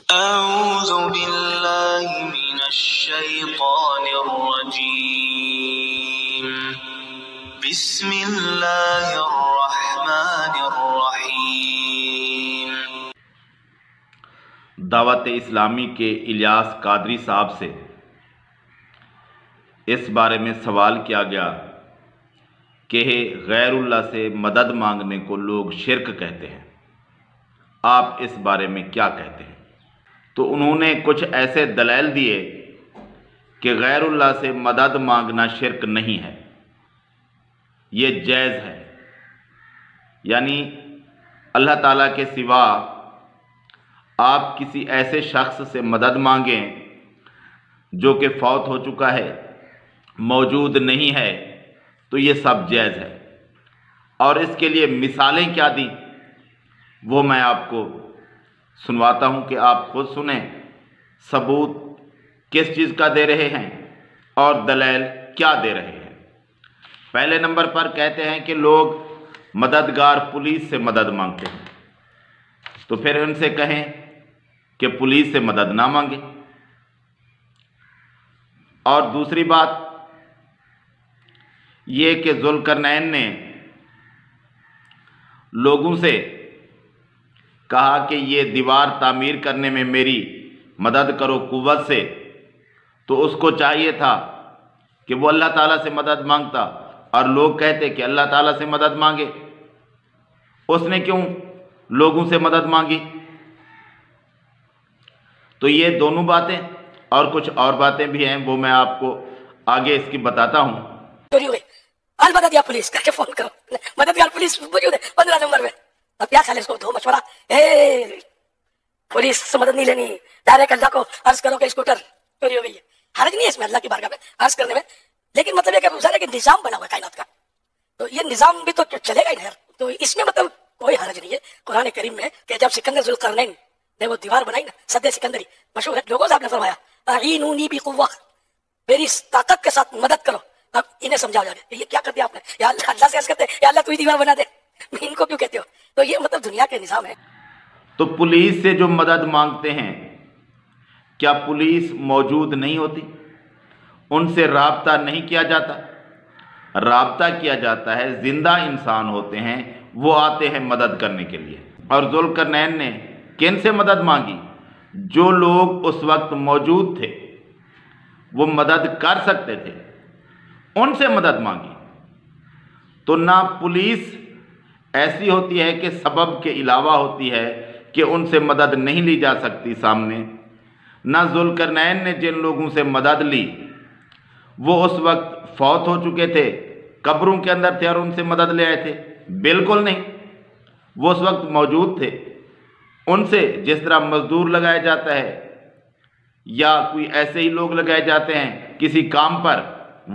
أعوذ بالله من الشيطان الرجيم بسم الله الرحمن الرحيم۔ دعوت اسلامی کے الیاس قادری صاحب سے اس بارے میں سوال کیا گیا کہ غیر اللہ سے مدد مانگنے کو لوگ شرک کہتے ہیں، آپ اس بارے میں کیا کہتے ہیں؟ تو انہوں نے کچھ ایسے دلائل دیے کہ غیر اللہ سے مدد مانگنا شرک نہیں ہے، یہ جائز ہے۔ یعنی اللہ تعالیٰ کے سوا آپ کسی ایسے شخص سے مدد مانگیں جو کہ فوت ہو چکا ہے، موجود نہیں ہے، تو یہ سب جائز ہے۔ اور اس کے لیے مثالیں کیا دیں وہ میں آپ کو سنواتا ہوں کہ آپ خود سنیں، ثبوت کس چیز کا دے رہے ہیں اور دلائل کیا دے رہے ہیں۔ پہلے نمبر پر کہتے ہیں کہ لوگ مددگار پولیس سے مدد مانگتے ہیں، تو پھر ان سے کہیں کہ پولیس سے مدد نہ مانگے۔ اور دوسری بات یہ کہ ذوالقرنین نے لوگوں سے کہا کہ یہ دیوار تعمیر کرنے میں میری مدد کرو قوت سے، تو اس کو چاہیے تھا کہ وہ اللہ تعالیٰ سے مدد مانگتا، اور لوگ کہتے کہ اللہ تعالیٰ سے مدد مانگے۔ اس نے کیوں لوگوں سے مدد مانگی؟ تو یہ دونوں باتیں اور کچھ اور باتیں بھی ہیں، وہ میں آپ کو آگے اس کی بتاتا ہوں۔ مدد یا پولیس کر کے فون کرو، مددگار پولیس موجود ہے 15 نمبر میں۔ اب کیا خیال ہے اس کو دو مشورہ، پولیس سے مدد نہیں لینی، ڈائریکٹ اللہ کو عرض کرو کہ اسکوٹر چوری ہو گئی ہے۔ حرج نہیں ہے اس میں اللہ کی بارگاہ میں عرض کرنے میں، لیکن مطلب یہ کہ کہ نظام بنا ہوا ہے کائنات کا، تو یہ نظام بھی تو چلے گا ہی نہیں، تو اس میں مطلب کوئی حرج نہیں ہے۔ قرآن کریم میں کہ جب سکندر ذوالقرنین نے وہ دیوار بنائی نا، سد سکندری مشہور ہے، لوگوں سے آپ نے فرمایا اعینونی بقوہ، میری طاقت کے ساتھ مدد کرو۔ اب انہیں سمجھاؤ جا رہے یہ کیا کر دیا آپ نے، یا اللہ سے عرض کرتے یا اللہ تو ہی دیوار بنا دے، ان کو کیوں کہتے ہو؟ تو یہ مطلب دنیا کے نظام ہے۔ تو پولیس سے جو مدد مانگتے ہیں، کیا پولیس موجود نہیں ہوتی؟ ان سے رابطہ نہیں کیا جاتا؟ رابطہ کیا جاتا ہے، زندہ انسان ہوتے ہیں، وہ آتے ہیں مدد کرنے کے لیے۔ اور ذوالقرنین نے کن سے مدد مانگی؟ جو لوگ اس وقت موجود تھے، وہ مدد کر سکتے تھے، ان سے مدد مانگی۔ تو نہ پولیس ایسی ہوتی ہے کہ سبب کے علاوہ ہوتی ہے کہ ان سے مدد نہیں لی جا سکتی سامنے، نہ ذوالقرنین نے جن لوگوں سے مدد لی وہ اس وقت فوت ہو چکے تھے، قبروں کے اندر تھے اور ان سے مدد لے آئے تھے، بالکل نہیں، وہ اس وقت موجود تھے۔ ان سے جس طرح مزدور لگایا جاتا ہے یا کوئی ایسے ہی لوگ لگائے جاتے ہیں کسی کام پر،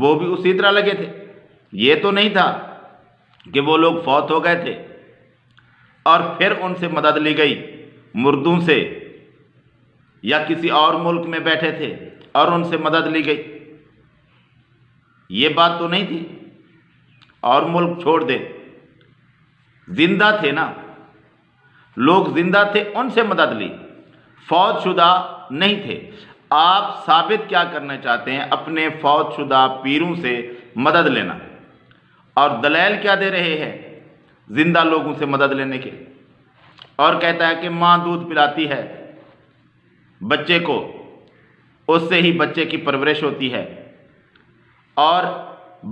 وہ بھی اسی طرح لگے تھے۔ یہ تو نہیں تھا کہ وہ لوگ فوت ہو گئے تھے اور پھر ان سے مدد لی گئی، مردوں سے، یا کسی اور ملک میں بیٹھے تھے اور ان سے مدد لی گئی، یہ بات تو نہیں تھی۔ اور ملک چھوڑ دیں، زندہ تھے نا لوگ، زندہ تھے، ان سے مدد لی، فوت شدہ نہیں تھے۔ آپ ثابت کیا کرنا چاہتے ہیں؟ اپنے فوت شدہ پیروں سے مدد لینا، اور دلائل کیا دے رہے ہیں زندہ لوگوں سے مدد لینے کے؟ اور کہتا ہے کہ ماں دودھ پلاتی ہے بچے کو، اس سے ہی بچے کی پرورش ہوتی ہے، اور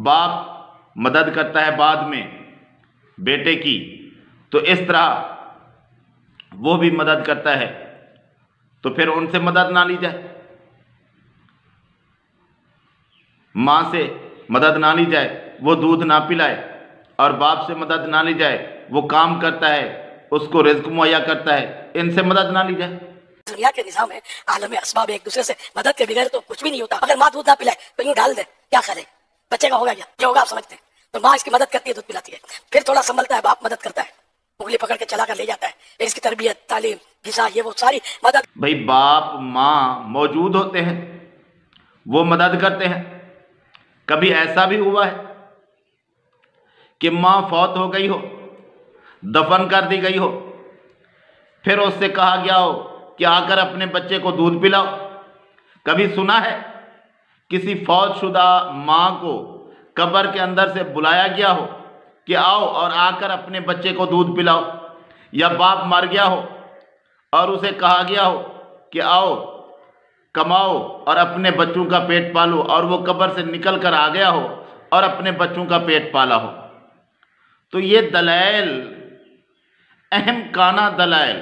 باپ مدد کرتا ہے بعد میں بیٹے کی، تو اس طرح وہ بھی مدد کرتا ہے، تو پھر ان سے مدد نہ لی جائے، ماں سے مدد نہ لی جائے، وہ دودھ نہ پلائے، اور باپ سے مدد نہ لی جائے، وہ کام کرتا ہے، اس کو رزق مہیا کرتا ہے، ان سے مدد نہ لی جائے۔ دنیا کے نظام ہے، عالم اسباب ایک دوسرے سے مدد کے بغیر تو کچھ بھی نہیں ہوتا۔ اگر ماں دودھ نہ پلائے تو یوں ڈال دے، کیا خیال ہے بچے کا ہوگا؟ جو ہوگا آپ سمجھتے ہیں۔ تو ماں اس کی مدد کرتی ہے، دودھ پلاتی ہے، پھر تھوڑا سنبھلتا ہے، باپ مدد کرتا ہے، انگلی پکڑ کے چلا کر لے جاتا ہے، پھر اس کی تربیت، تعلیم، غذا، یہ وہ ساری مدد۔ بھائی باپ ماں موجود ہوتے ہیں، وہ مدد کرتے ہیں۔ کبھی ایسا بھی ہوا ہے کہ ماں فوت ہو گئی ہو، دفن کر دی گئی ہو، پھر اس سے کہا گیا ہو کہ آ کر اپنے بچے کو دودھ پلاؤ؟ کبھی سنا ہے کسی فوت شدہ ماں کو قبر کے اندر سے بلایا گیا ہو کہ آؤ اور آ کر اپنے بچے کو دودھ پلاؤ؟ یا باپ مر گیا ہو اور اسے کہا گیا ہو کہ آؤ کماؤ اور اپنے بچوں کا پیٹ پالو، اور وہ قبر سے نکل کر آ گیا ہو اور اپنے بچوں کا پیٹ پالا ہو؟ تو یہ دلائل، اہم کانہ دلائل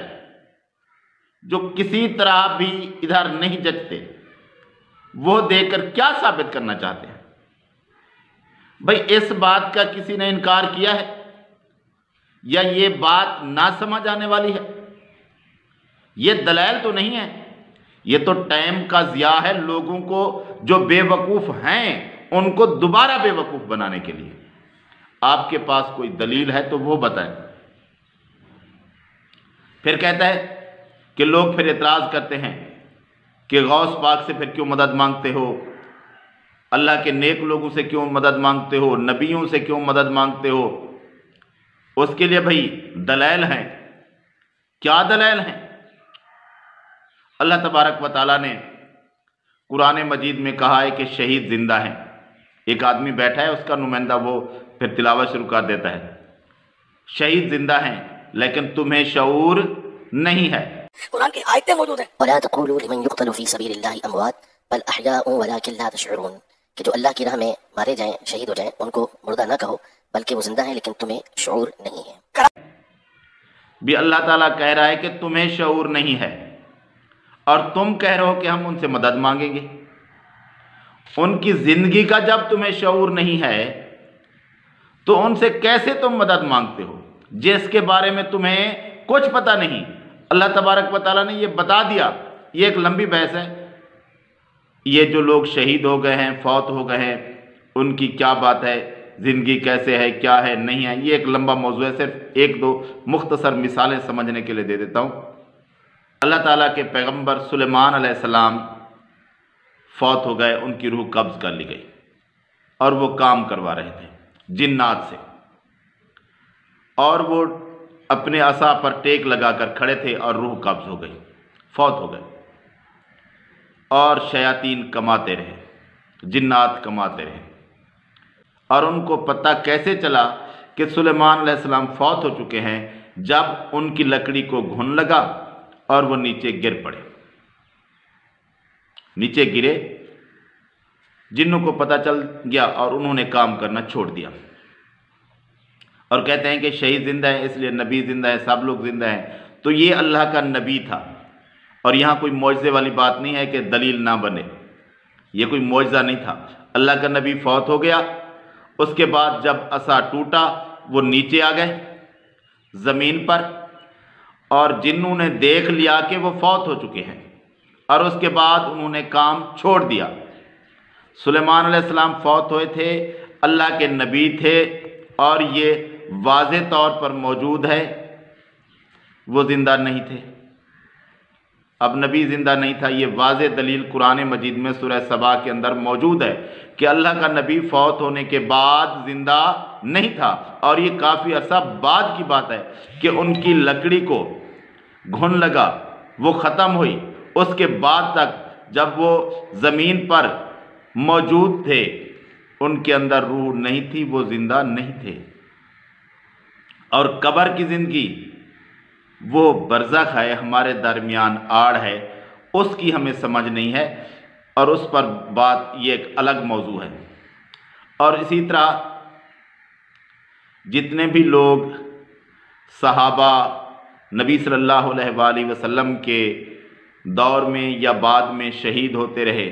جو کسی طرح بھی ادھر نہیں جچتے، وہ دے کر کیا ثابت کرنا چاہتے ہیں؟ بھئی اس بات کا کسی نے انکار کیا ہے یا یہ بات نہ سمجھ آنے والی ہے؟ یہ دلائل تو نہیں ہے، یہ تو ٹائم کا ضیاع ہے لوگوں کو جو بے وقوف ہیں ان کو دوبارہ بے وقوف بنانے کے لیے۔ آپ کے پاس کوئی دلیل ہے تو وہ بتائیں۔ پھر کہتا ہے کہ لوگ پھر اعتراض کرتے ہیں کہ غوث پاک سے پھر کیوں مدد مانگتے ہو، اللہ کے نیک لوگوں سے کیوں مدد مانگتے ہو، نبیوں سے کیوں مدد مانگتے ہو؟ اس کے لیے بھئی دلائل ہیں۔ کیا دلائل ہیں؟ اللہ تبارک و تعالیٰ نے قرآن مجید میں کہا ہے کہ شہید زندہ ہیں۔ ایک آدمی بیٹھا ہے، اس کا نمائندہ وہ پھر تلاوت شروع کر دیتا ہے، شہید زندہ ہیں لیکن تمہیں شعور نہیں ہے۔ قرآن کی آیتیں موجود ہیں، ولا تقولوا لمن يقتل في سبيل الله اموات بل احياء ولكن لا تشعرون، کہ جو اللہ کی راہ میں مارے جائیں، شہید ہو جائیں، ان کو مردہ نہ کہو بلکہ وہ زندہ ہیں لیکن تمہیں شعور نہیں ہے۔ بھی اللہ تعالیٰ کہہ رہا ہے کہ تمہیں شعور نہیں ہے، اور تم کہہ رہے ہو کہ ہم ان سے مدد مانگیں گے۔ ان کی زندگی کا جب تمہیں شعور نہیں ہے تو ان سے کیسے تم مدد مانگتے ہو جس کے بارے میں تمہیں کچھ پتہ نہیں؟ اللہ تبارک و تعالیٰ نے یہ بتا دیا۔ یہ ایک لمبی بحث ہے، یہ جو لوگ شہید ہو گئے ہیں، فوت ہو گئے ہیں، ان کی کیا بات ہے، زندگی کیسے ہے، کیا ہے، نہیں ہے، یہ ایک لمبا موضوع ہے۔ صرف ایک دو مختصر مثالیں سمجھنے کے لیے دے دیتا ہوں۔ اللہ تعالیٰ کے پیغمبر سلیمان علیہ السلام فوت ہو گئے، ان کی روح قبض کر لی گئی، اور وہ کام کروا رہے تھے جنات سے، اور وہ اپنے عصا پر ٹیک لگا کر کھڑے تھے اور روح قبض ہو گئی، فوت ہو گئے، اور شیاطین کماتے رہے، جنات کماتے رہے، اور ان کو پتہ کیسے چلا کہ سلیمان علیہ السلام فوت ہو چکے ہیں؟ جب ان کی لکڑی کو گھن لگا اور وہ نیچے گر پڑے، نیچے گرے، جنوں کو پتہ چل گیا اور انہوں نے کام کرنا چھوڑ دیا، اور کہتے ہیں کہ شہید زندہ ہے اس لیے نبی زندہ ہے، سب لوگ زندہ ہیں۔ تو یہ اللہ کا نبی تھا، اور یہاں کوئی معجزے والی بات نہیں ہے کہ دلیل نہ بنے، یہ کوئی معجزہ نہیں تھا۔ اللہ کا نبی فوت ہو گیا، اس کے بعد جب عصا ٹوٹا وہ نیچے آ گئے زمین پر، اور جنوں نے دیکھ لیا کہ وہ فوت ہو چکے ہیں، اور اس کے بعد انہوں نے کام چھوڑ دیا۔ سلیمان علیہ السلام فوت ہوئے تھے، اللہ کے نبی تھے، اور یہ واضح طور پر موجود ہے وہ زندہ نہیں تھے۔ اب نبی زندہ نہیں تھا، یہ واضح دلیل قرآن مجید میں سورہ سبا کے اندر موجود ہے کہ اللہ کا نبی فوت ہونے کے بعد زندہ نہیں تھا، اور یہ کافی عرصہ بعد کی بات ہے کہ ان کی لکڑی کو گھن لگا، وہ ختم ہوئی، اس کے بعد تک جب وہ زمین پر موجود تھے ان کے اندر روح نہیں تھی، وہ زندہ نہیں تھے۔ اور قبر کی زندگی وہ برزخ ہے، ہمارے درمیان آڑ ہے، اس کی ہمیں سمجھ نہیں ہے، اور اس پر بات یہ ایک الگ موضوع ہے۔ اور اسی طرح جتنے بھی لوگ صحابہ نبی صلی اللہ علیہ وآلہ وسلم کے دور میں یا بعد میں شہید ہوتے رہے،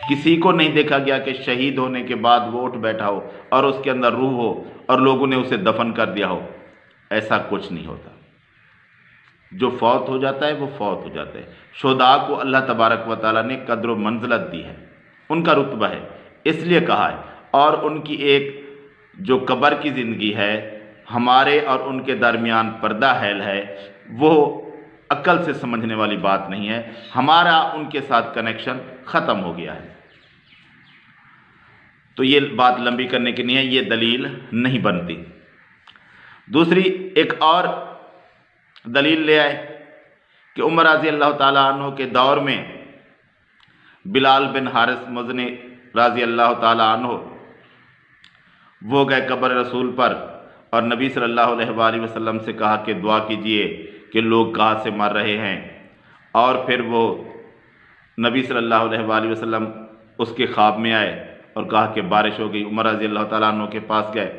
کسی کو نہیں دیکھا گیا کہ شہید ہونے کے بعد وہ اٹھ بیٹھا ہو اور اس کے اندر روح ہو اور لوگوں نے اسے دفن کر دیا ہو۔ ایسا کچھ نہیں ہوتا، جو فوت ہو جاتا ہے وہ فوت ہو جاتا ہے۔ شہداء کو اللہ تبارک و تعالیٰ نے قدر و منزلت دی ہے، ان کا رتبہ ہے، اس لیے کہا ہے، اور ان کی ایک جو قبر کی زندگی ہے، ہمارے اور ان کے درمیان پردہ حائل ہے، وہ عقل سے سمجھنے والی بات نہیں ہے، ہمارا ان کے ساتھ کنیکشن ختم ہو گیا ہے۔ تو یہ بات لمبی کرنے کی نہیں ہے، یہ دلیل نہیں بنتی۔ دوسری ایک اور دلیل لے آئے کہ عمر رضی اللہ تعالیٰ عنہ کے دور میں بلال بن حارث مزنی رضی اللہ تعالیٰ عنہ وہ گئے قبر رسول پر اور نبی صلی اللہ علیہ وآلہ وسلم سے کہا کہ دعا کیجئے کہ لوگ کہاں سے مر رہے ہیں، اور پھر وہ نبی صلی اللہ علیہ وآلہ وسلم اس کے خواب میں آئے اور کہا کہ بارش ہو گئی۔ عمر رضی اللہ تعالیٰ عنہ کے پاس گئے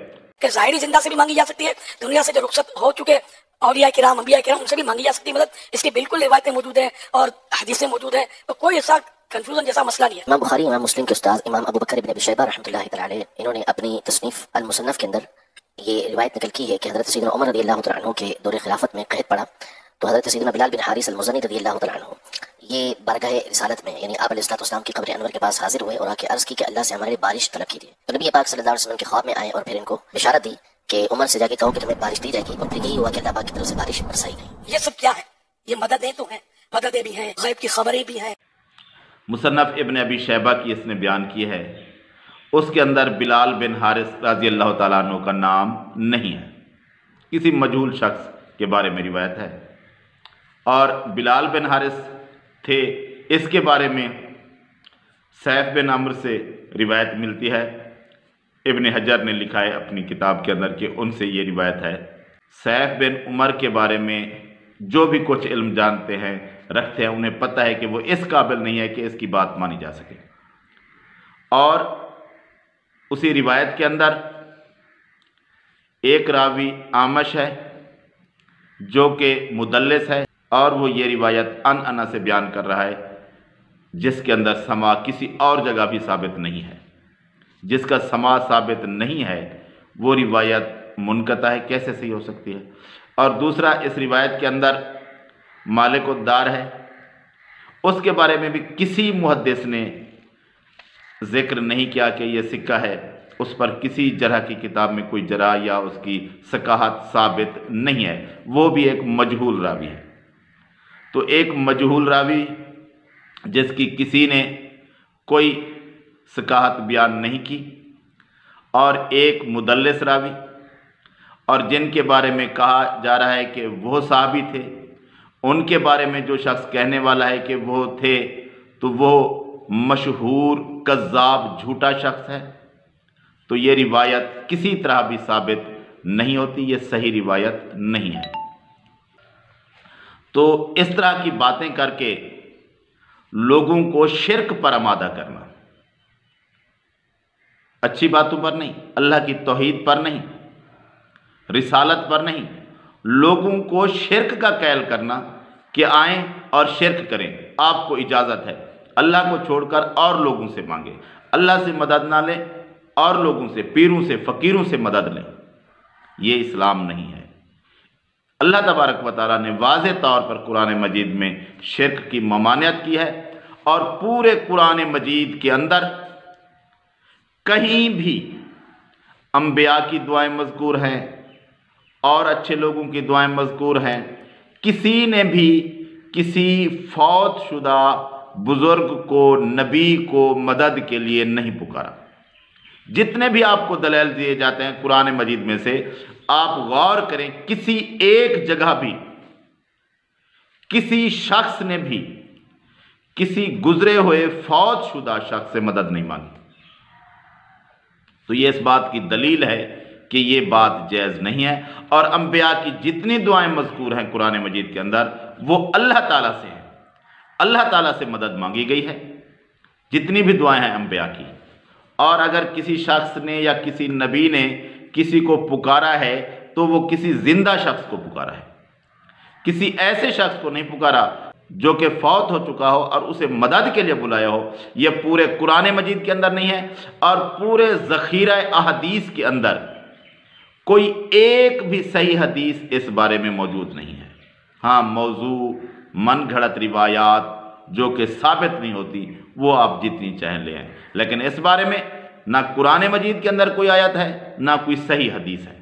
کہ ظاہری زندہ سے بھی مانگی جا سکتی ہے، دنیا سے جو رخصت ہو چکے اولیاء کرام انبیاء کرام ان سے بھی مانگی جا سکتی ہے مدد، اس کی بالکل روایتیں موجود ہیں اور حدیثیں موجود ہیں، تو کوئی ایسا کنفیوژن جیسا مسئلہ نہیں ہے۔ امام بخاری امام مسلم کے استاد امام ابو بکر ابن ابی شیبہ رحمۃ اللہ تعالی علیہ انہوں نے اپنی تصنیف المصنف کے اندر یہ روایت نقل کی ہے کہ حضرت سیدنا عمر رضی اللہ تعالیٰ عنہ کے دور خلافت میں قحط پڑا تو حضرت سیدنا بلال بن حارث المزنی رضی اللہ تعالیٰ عنہ یہ بارگاہ رسالت میں یعنی آپ علیہ السلام کی قبر انور کے پاس حاضر ہوئے اور آ کے عرض کی کہ اللہ سے ہمارے لیے بارش طلب کیجیے، تو نبی پاک صلی اللہ علیہ وسلم کے خواب میں آئے اور پھر ان کو بشارت دی کہ عمر سے جا کے کہو کہ تمہیں بارش دی جائے گی، اور پھر یہی ہوا کہ اللہ پاک کی طرف سے بارش برسائی گئی۔ یہ سب کیا ہے؟ یہ مددیں تو ہیں، مددیں بھی ہیں، غیب کی خبریں بھی ہیں۔ مصنف ابن ابی شیبہ کی اس نے بیان کی ہے، اس کے اندر بلال بن حارث رضی اللہ تعالیٰ عنہ کا نام نہیں ہے، کسی مجہول شخص کے بارے میں روایت ہے، اور بلال بن حارث تھے اس کے بارے میں سیف بن عمر سے روایت ملتی ہے۔ ابن حجر نے لکھا ہے اپنی کتاب کے اندر کہ ان سے یہ روایت ہے۔ سیف بن عمر کے بارے میں جو بھی کچھ علم جانتے ہیں رکھتے ہیں انہیں پتہ ہے کہ وہ اس قابل نہیں ہے کہ اس کی بات مانی جا سکے، اور اسی روایت کے اندر ایک راوی عامش ہے جو کہ مدلس ہے، اور وہ یہ روایت انا سے بیان کر رہا ہے جس کے اندر سماع کسی اور جگہ بھی ثابت نہیں ہے۔ جس کا سماع ثابت نہیں ہے وہ روایت منقطع ہے، کیسے صحیح ہو سکتی ہے؟ اور دوسرا اس روایت کے اندر مالک الدار ہے، اس کے بارے میں بھی کسی محدث نے ذکر نہیں کیا کہ یہ سکہ ہے، اس پر کسی جرح کی کتاب میں کوئی جرح یا اس کی ثقاہت ثابت نہیں ہے، وہ بھی ایک مجہول راوی ہے۔ تو ایک مجہول راوی جس کی کسی نے کوئی ثقاہت بیان نہیں کی، اور ایک مدلس راوی، اور جن کے بارے میں کہا جا رہا ہے کہ وہ صحابی تھے، ان کے بارے میں جو شخص کہنے والا ہے کہ وہ تھے تو وہ مشہور کذاب جھوٹا شخص ہے، تو یہ روایت کسی طرح بھی ثابت نہیں ہوتی، یہ صحیح روایت نہیں ہے۔ تو اس طرح کی باتیں کر کے لوگوں کو شرک پر آمادہ کرنا، اچھی باتوں پر نہیں، اللہ کی توحید پر نہیں، رسالت پر نہیں، لوگوں کو شرک کا قائل کرنا کہ آئیں اور شرک کریں، آپ کو اجازت ہے، اللہ کو چھوڑ کر اور لوگوں سے مانگیں، اللہ سے مدد نہ لیں اور لوگوں سے، پیروں سے، فقیروں سے مدد لیں، یہ اسلام نہیں ہے۔ اللہ تبارک و تعالیٰ نے واضح طور پر قرآن مجید میں شرک کی ممانعت کی ہے، اور پورے قرآن مجید کے اندر کہیں بھی انبیاء کی دعائیں مذکور ہیں اور اچھے لوگوں کی دعائیں مذکور ہیں، کسی نے بھی کسی فوت شدہ بزرگ کو، نبی کو مدد کے لیے نہیں پکارا۔ جتنے بھی آپ کو دلائل دیے جاتے ہیں قرآن مجید میں سے، آپ غور کریں، کسی ایک جگہ بھی کسی شخص نے بھی کسی گزرے ہوئے فوت شدہ شخص سے مدد نہیں مانگی۔ تو یہ اس بات کی دلیل ہے کہ یہ بات جائز نہیں ہے، اور انبیاء کی جتنی دعائیں مذکور ہیں قرآن مجید کے اندر وہ اللہ تعالیٰ سے ہیں، اللہ تعالیٰ سے مدد مانگی گئی ہے، جتنی بھی دعائیں ہیں انبیاء کی۔ اور اگر کسی شخص نے یا کسی نبی نے کسی کو پکارا ہے تو وہ کسی زندہ شخص کو پکارا ہے، کسی ایسے شخص کو نہیں پکارا جو کہ فوت ہو چکا ہو اور اسے مدد کے لیے بلایا ہو۔ یہ پورے قرآن مجید کے اندر نہیں ہے، اور پورے ذخیرہ احادیث کے اندر کوئی ایک بھی صحیح حدیث اس بارے میں موجود نہیں ہے۔ ہاں، موضوع من گھڑت روایات جو کہ ثابت نہیں ہوتی وہ آپ جتنی چاہیں لے آئیں، لیکن اس بارے میں نہ قرآن مجید کے اندر کوئی آیت ہے نہ کوئی صحیح حدیث ہے۔